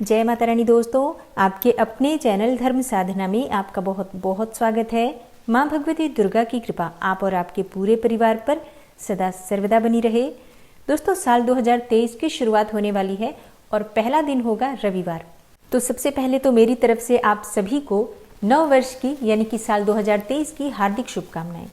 जय माता रानी दोस्तों, आपके अपने चैनल धर्म साधना में आपका बहुत बहुत स्वागत है। माँ भगवती दुर्गा की कृपा आप और आपके पूरे परिवार पर सदा सर्वदा बनी रहे। दोस्तों, साल 2023 की शुरुआत होने वाली है और पहला दिन होगा रविवार। तो सबसे पहले तो मेरी तरफ से आप सभी को नव वर्ष की यानी कि साल 2023 की हार्दिक शुभकामनाएं।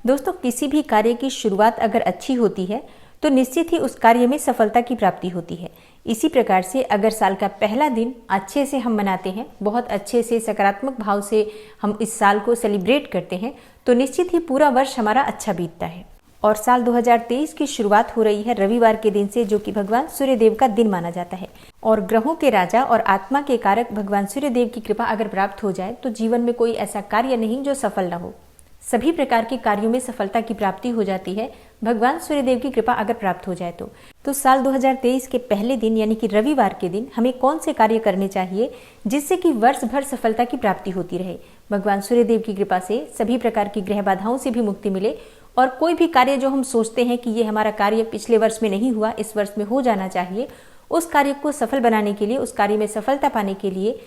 दोस्तों, किसी भी कार्य की शुरुआत अगर अच्छी होती है तो निश्चित ही उस कार्य में सफलता की प्राप्ति होती है। इसी प्रकार से अगर साल का पहला दिन अच्छे से हम मनाते हैं, बहुत अच्छे से सकारात्मक भाव से हम इस साल को सेलिब्रेट करते हैं, तो निश्चित ही पूरा वर्ष हमारा अच्छा बीतता है। और साल 2023 की शुरुआत हो रही है रविवार के दिन से, जो कि भगवान सूर्यदेव का दिन माना जाता है। और ग्रहों के राजा और आत्मा के कारक भगवान सूर्यदेव की कृपा अगर प्राप्त हो जाए तो जीवन में कोई ऐसा कार्य नहीं जो सफल न हो। सभी प्रकार के कार्यों में सफलता की प्राप्ति हो जाती है भगवान सूर्यदेव की कृपा अगर प्राप्त हो जाए तो साल 2023 के पहले दिन यानी कि रविवार के दिन हमें कौन से कार्य करने चाहिए जिससे कि वर्ष भर सफलता की प्राप्ति होती रहे। भगवान सूर्यदेव की कृपा से सभी प्रकार की ग्रह बाधाओं से भी मुक्ति मिले और कोई भी कार्य जो हम सोचते हैं कि ये हमारा कार्य पिछले वर्ष में नहीं हुआ, इस वर्ष में हो जाना चाहिए, उस कार्य को सफल बनाने के लिए, उस कार्य में सफलता पाने के लिए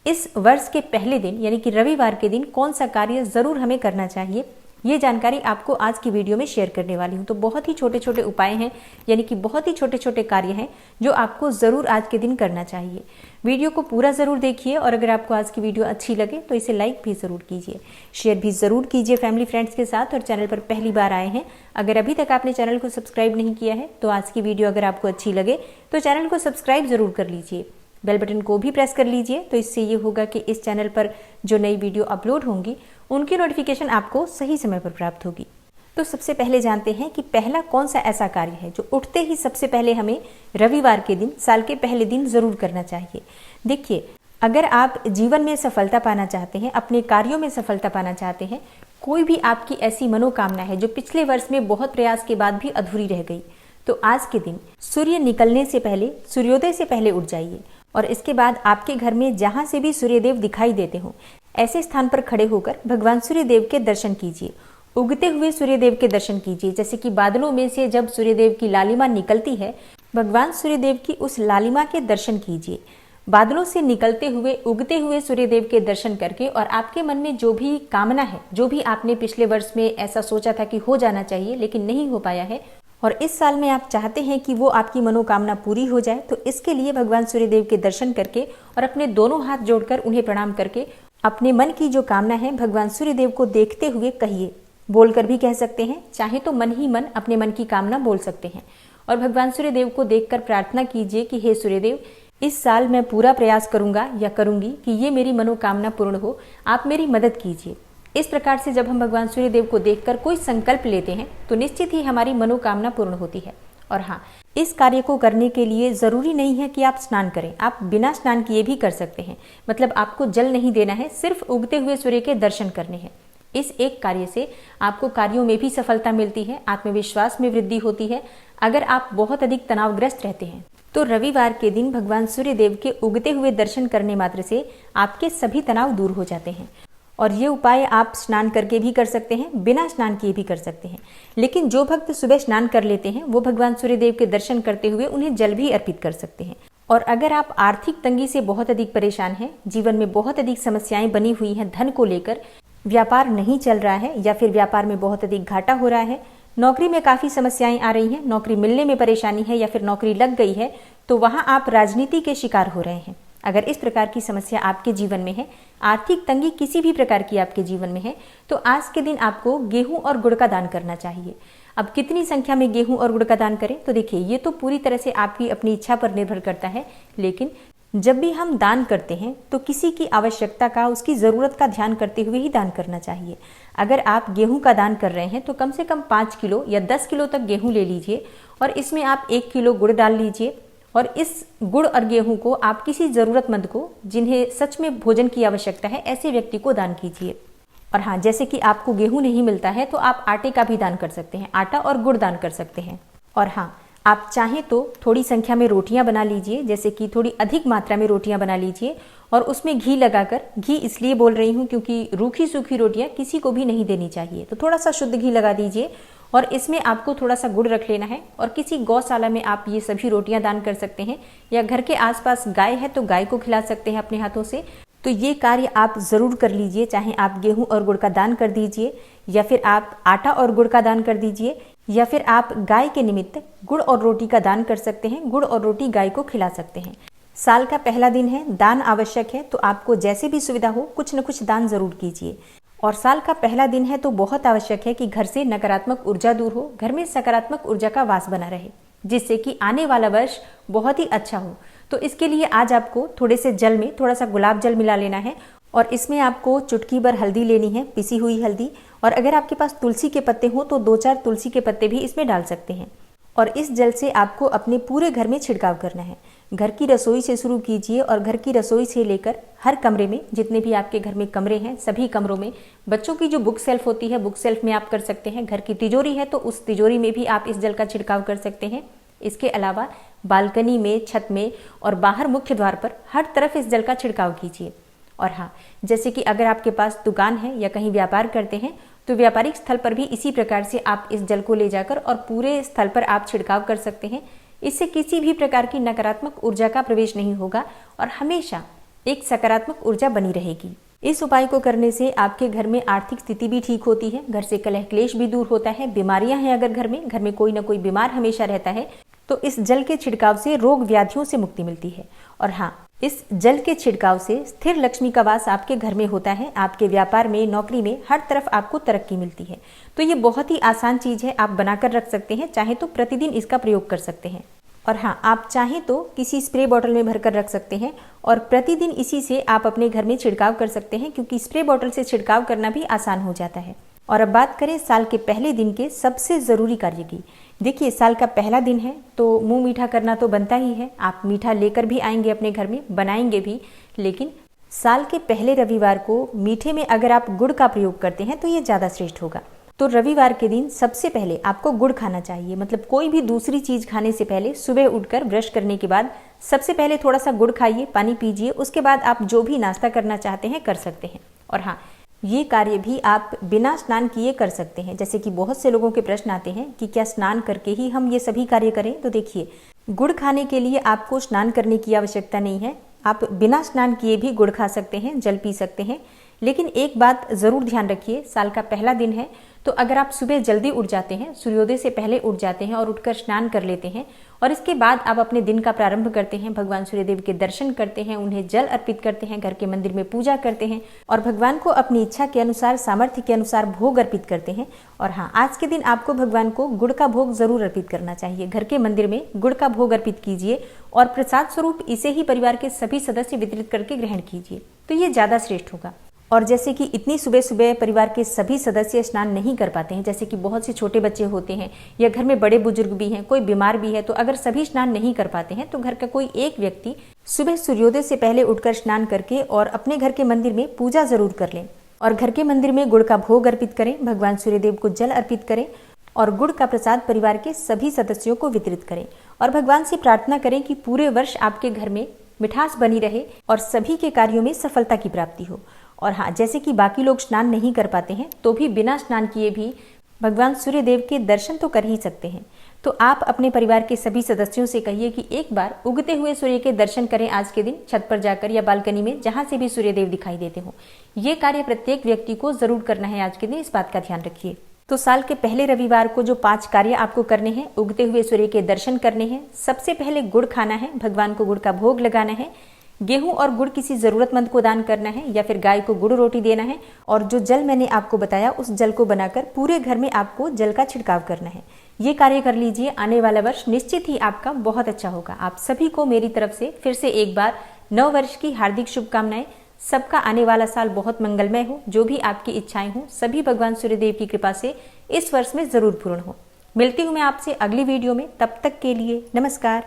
इस वर्ष के पहले दिन यानी कि रविवार के दिन कौन सा कार्य जरूर हमें करना चाहिए, ये जानकारी आपको आज की वीडियो में शेयर करने वाली हूँ। तो बहुत ही छोटे छोटे उपाय हैं, यानी कि बहुत ही छोटे छोटे कार्य हैं जो आपको जरूर आज के दिन करना चाहिए। वीडियो को पूरा जरूर देखिए और अगर आपको आज की वीडियो अच्छी लगे तो इसे लाइक भी जरूर कीजिए, शेयर भी जरूर कीजिए फैमिली फ्रेंड्स के साथ। और चैनल पर पहली बार आए हैं, अगर अभी तक आपने चैनल को सब्सक्राइब नहीं किया है तो आज की वीडियो अगर आपको अच्छी लगे तो चैनल को सब्सक्राइब जरूर कर लीजिए, बेल बटन को भी प्रेस कर लीजिए। तो इससे ये होगा कि इस चैनल पर जो नई वीडियो अपलोड होंगी उनकी नोटिफिकेशन आपको सही समय पर प्राप्त होगी। तो सबसे पहले जानते हैं कि पहला कौन सा ऐसा कार्य है जो उठते ही सबसे पहले हमें रविवार के दिन, साल के पहले दिन जरूर करना चाहिए। देखिए, अगर आप जीवन में सफलता पाना चाहते हैं, अपने कार्यों में सफलता पाना चाहते हैं, कोई भी आपकी ऐसी मनोकामना है जो पिछले वर्ष में बहुत प्रयास के बाद भी अधूरी रह गई, तो आज के दिन सूर्य निकलने से पहले, सूर्योदय से पहले उठ जाइए और इसके बाद आपके घर में जहां से भी सूर्यदेव दिखाई देते हो ऐसे स्थान पर खड़े होकर भगवान सूर्यदेव के दर्शन कीजिए। उगते हुए सूर्यदेव के दर्शन कीजिए, जैसे कि बादलों में से जब सूर्यदेव की लालिमा निकलती है, भगवान सूर्यदेव की उस लालिमा के दर्शन कीजिए। बादलों से निकलते हुए, उगते हुए सूर्यदेव के दर्शन करके और आपके मन में जो भी कामना है, जो भी आपने पिछले वर्ष में ऐसा सोचा था कि हो जाना चाहिए लेकिन नहीं हो पाया है और इस साल में आप चाहते हैं कि वो आपकी मनोकामना पूरी हो जाए, तो इसके लिए भगवान सूर्यदेव के दर्शन करके और अपने दोनों हाथ जोड़कर उन्हें प्रणाम करके अपने मन की जो कामना है भगवान सूर्यदेव को देखते हुए कहिए। बोलकर भी कह सकते हैं, चाहे तो मन ही मन अपने मन की कामना बोल सकते हैं और भगवान सूर्यदेव को देखकर प्रार्थना कीजिए कि हे सूर्यदेव, इस साल मैं पूरा प्रयास करूंगा या करूंगी कि ये मेरी मनोकामना पूर्ण हो, आप मेरी मदद कीजिए। इस प्रकार से जब हम भगवान सूर्यदेव को देखकर कोई संकल्प लेते हैं तो निश्चित ही हमारी मनोकामना पूर्ण होती है। और हाँ, इस कार्य को करने के लिए जरूरी नहीं है कि आप स्नान करें, आप बिना स्नान किए भी कर सकते हैं। मतलब आपको जल नहीं देना है, सिर्फ उगते हुए सूर्य के दर्शन करने हैं। इस एक कार्य से आपको कार्यों में भी सफलता मिलती है, आत्मविश्वास में वृद्धि होती है। अगर आप बहुत अधिक तनावग्रस्त रहते हैं तो रविवार के दिन भगवान सूर्यदेव के उगते हुए दर्शन करने मात्र से आपके सभी तनाव दूर हो जाते हैं। और ये उपाय आप स्नान करके भी कर सकते हैं, बिना स्नान किए भी कर सकते हैं। लेकिन जो भक्त सुबह स्नान कर लेते हैं वो भगवान सूर्यदेव के दर्शन करते हुए उन्हें जल भी अर्पित कर सकते हैं। और अगर आप आर्थिक तंगी से बहुत अधिक परेशान हैं, जीवन में बहुत अधिक समस्याएं बनी हुई हैं, धन को लेकर व्यापार नहीं चल रहा है या फिर व्यापार में बहुत अधिक घाटा हो रहा है, नौकरी में काफी समस्याएं आ रही हैं, नौकरी मिलने में परेशानी है या फिर नौकरी लग गई है, तो वहां आप राजनीति के शिकार हो रहे हैं। अगर इस प्रकार की समस्या आपके जीवन में है, आर्थिक तंगी किसी भी प्रकार की आपके जीवन में है, तो आज के दिन आपको गेहूं और गुड़ का दान करना चाहिए। अब कितनी संख्या में गेहूं और गुड़ का दान करें, तो देखिए, ये तो पूरी तरह से आपकी अपनी इच्छा पर निर्भर करता है। लेकिन जब भी हम दान करते हैं तो किसी की आवश्यकता का, उसकी जरूरत का ध्यान करते हुए ही दान करना चाहिए। अगर आप गेहूं का दान कर रहे हैं तो कम से कम 5 किलो या 10 किलो तक गेहूं ले लीजिए और इसमें आप 1 किलो गुड़ डाल लीजिए और इस गुड़ और गेहूं को आप किसी जरूरतमंद को, जिन्हें सच में भोजन की आवश्यकता है, ऐसे व्यक्ति को दान कीजिए। और हाँ, जैसे कि आपको गेहूं नहीं मिलता है तो आप आटे का भी दान कर सकते हैं, आटा और गुड़ दान कर सकते हैं। और हाँ, आप चाहें तो थोड़ी संख्या में रोटियां बना लीजिए, जैसे कि थोड़ी अधिक मात्रा में रोटियां बना लीजिए और उसमें घी लगाकर, घी इसलिए बोल रही हूँ क्योंकि रूखी सूखी रोटियां किसी को भी नहीं देनी चाहिए, तो थोड़ा सा शुद्ध घी लगा दीजिए और इसमें आपको थोड़ा सा गुड़ रख लेना है और किसी गौशाला में आप ये सभी रोटियां दान कर सकते हैं, या घर के आसपास गाय है तो गाय को खिला सकते हैं अपने हाथों से। तो ये कार्य आप जरूर कर लीजिए, चाहे आप गेहूं और गुड़ का दान कर दीजिए, या फिर आप आटा और गुड़ का दान कर दीजिए, या फिर आप गाय के निमित्त गुड़ और रोटी का दान कर सकते हैं, गुड़ और रोटी गाय को खिला सकते हैं। साल का पहला दिन है, दान आवश्यक है, तो आपको जैसे भी सुविधा हो कुछ न कुछ दान जरूर कीजिए। और साल का पहला दिन है तो बहुत आवश्यक है कि घर से नकारात्मक ऊर्जा दूर हो, घर में सकारात्मक ऊर्जा का वास बना रहे, जिससे कि आने वाला वर्ष बहुत ही अच्छा हो। तो इसके लिए आज आपको थोड़े से जल में थोड़ा सा गुलाब जल मिला लेना है और इसमें आपको चुटकी भर हल्दी लेनी है, पिसी हुई हल्दी। और अगर आपके पास तुलसी के पत्ते हो तो 2-4 तुलसी के पत्ते भी इसमें डाल सकते हैं। और इस जल से आपको अपने पूरे घर में छिड़काव करना है। घर की रसोई से शुरू कीजिए और घर की रसोई से लेकर हर कमरे में, जितने भी आपके घर में कमरे हैं सभी कमरों में, बच्चों की जो बुक सेल्फ होती है बुक सेल्फ में आप कर सकते हैं, घर की तिजोरी है तो उस तिजोरी में भी आप इस जल का छिड़काव कर सकते हैं। इसके अलावा बालकनी में, छत में और बाहर मुख्य द्वार पर हर तरफ इस जल का छिड़काव कीजिए। और हाँ, जैसे कि अगर आपके पास दुकान है या कहीं व्यापार करते हैं तो व्यापारिक स्थल पर भी इसी प्रकार से आप इस जल को ले जाकर और पूरे स्थल पर आप छिड़काव कर सकते हैं। इससे किसी भी प्रकार की नकारात्मक ऊर्जा का प्रवेश नहीं होगा और हमेशा एक सकारात्मक ऊर्जा बनी रहेगी। इस उपाय को करने से आपके घर में आर्थिक स्थिति भी ठीक होती है, घर से कलह क्लेश भी दूर होता है। बीमारियां हैं अगर घर में कोई ना कोई बीमार हमेशा रहता है तो इस जल के छिड़काव से रोग व्याधियों से मुक्ति मिलती है। और हाँ, इस जल के छिड़काव से स्थिर लक्ष्मी का वास आपके घर में होता है। आपके व्यापार में, नौकरी में, हर तरफ आपको तरक्की मिलती है। तो ये बहुत ही आसान चीज है, आप बनाकर रख सकते हैं, चाहे तो प्रतिदिन इसका प्रयोग कर सकते हैं। और हाँ, आप चाहें तो किसी स्प्रे बॉटल में भरकर रख सकते हैं और प्रतिदिन इसी से आप अपने घर में छिड़काव कर सकते हैं, क्योंकि स्प्रे बॉटल से छिड़काव करना भी आसान हो जाता है। और अब बात करें साल के पहले दिन के सबसे जरूरी कार्य की। देखिए, साल का पहला दिन है तो मुंह मीठा करना तो बनता ही है। आप मीठा लेकर भी आएंगे अपने घर में, बनाएंगे भी, लेकिन साल के पहले रविवार को मीठे में अगर आप गुड़ का प्रयोग करते हैं तो ये ज्यादा श्रेष्ठ होगा। तो रविवार के दिन सबसे पहले आपको गुड़ खाना चाहिए। मतलब कोई भी दूसरी चीज खाने से पहले सुबह उठकर ब्रश करने के बाद सबसे पहले थोड़ा सा गुड़ खाइए, पानी पीजिए, उसके बाद आप जो भी नाश्ता करना चाहते हैं कर सकते हैं। और हाँ, ये कार्य भी आप बिना स्नान किए कर सकते हैं। जैसे कि बहुत से लोगों के प्रश्न आते हैं कि क्या स्नान करके ही हम ये सभी कार्य करें, तो देखिए, गुड़ खाने के लिए आपको स्नान करने की आवश्यकता नहीं है। आप बिना स्नान किए भी गुड़ खा सकते हैं, जल पी सकते हैं। लेकिन एक बात जरूर ध्यान रखिए, साल का पहला दिन है तो अगर आप सुबह जल्दी उठ जाते हैं, सूर्योदय से पहले उठ जाते हैं और उठकर स्नान कर लेते हैं और इसके बाद आप अपने दिन का प्रारंभ करते हैं, भगवान सूर्यदेव के दर्शन करते हैं, उन्हें जल अर्पित करते हैं, घर के मंदिर में पूजा करते हैं और भगवान को अपनी इच्छा के अनुसार, सामर्थ्य के अनुसार भोग अर्पित करते हैं। और हाँ, आज के दिन आपको भगवान को गुड़ का भोग जरूर अर्पित करना चाहिए। घर के मंदिर में गुड़ का भोग अर्पित कीजिए और प्रसाद स्वरूप इसे ही परिवार के सभी सदस्य वितरित करके ग्रहण कीजिए, तो ये ज्यादा श्रेष्ठ होगा। और जैसे कि इतनी सुबह सुबह परिवार के सभी सदस्य स्नान नहीं कर पाते हैं, जैसे कि बहुत से छोटे बच्चे होते हैं या घर में बड़े बुजुर्ग भी हैं, कोई बीमार भी है, तो अगर सभी स्नान नहीं कर पाते हैं तो घर का कोई एक व्यक्ति सुबह सूर्योदय से पहले उठकर स्नान करके और अपने घर के मंदिर में पूजा जरूर कर लें और घर के मंदिर में गुड़ का भोग अर्पित करें, भगवान सूर्यदेव को जल अर्पित करें और गुड़ का प्रसाद परिवार के सभी सदस्यों को वितरित करें और भगवान से प्रार्थना करें कि पूरे वर्ष आपके घर में मिठास बनी रहे और सभी के कार्यों में सफलता की प्राप्ति हो। और हाँ, जैसे कि बाकी लोग स्नान नहीं कर पाते हैं तो भी बिना स्नान किए भी भगवान सूर्यदेव के दर्शन तो कर ही सकते हैं। तो आप अपने परिवार के सभी सदस्यों से कहिए कि एक बार उगते हुए सूर्य के दर्शन करें आज के दिन, छत पर जाकर या बालकनी में, जहां से भी सूर्यदेव दिखाई देते हो। ये कार्य प्रत्येक व्यक्ति को जरूर करना है आज के दिन, इस बात का ध्यान रखिए। तो साल के पहले रविवार को जो 5 कार्य आपको करने हैं, उगते हुए सूर्य के दर्शन करने हैं, सबसे पहले गुड़ खाना है, भगवान को गुड़ का भोग लगाना है, गेहूं और गुड़ किसी जरूरतमंद को दान करना है या फिर गाय को गुड़ रोटी देना है और जो जल मैंने आपको बताया उस जल को बनाकर पूरे घर में आपको जल का छिड़काव करना है। ये कार्य कर लीजिए, आने वाला वर्ष निश्चित ही आपका बहुत अच्छा होगा। आप सभी को मेरी तरफ से फिर से एक बार नव वर्ष की हार्दिक शुभकामनाएं। सबका आने वाला साल बहुत मंगलमय हो, जो भी आपकी इच्छाएं हो सभी भगवान सूर्यदेव की कृपा से इस वर्ष में जरूर पूर्ण हो। मिलती हूं मैं आपसे अगली वीडियो में, तब तक के लिए नमस्कार।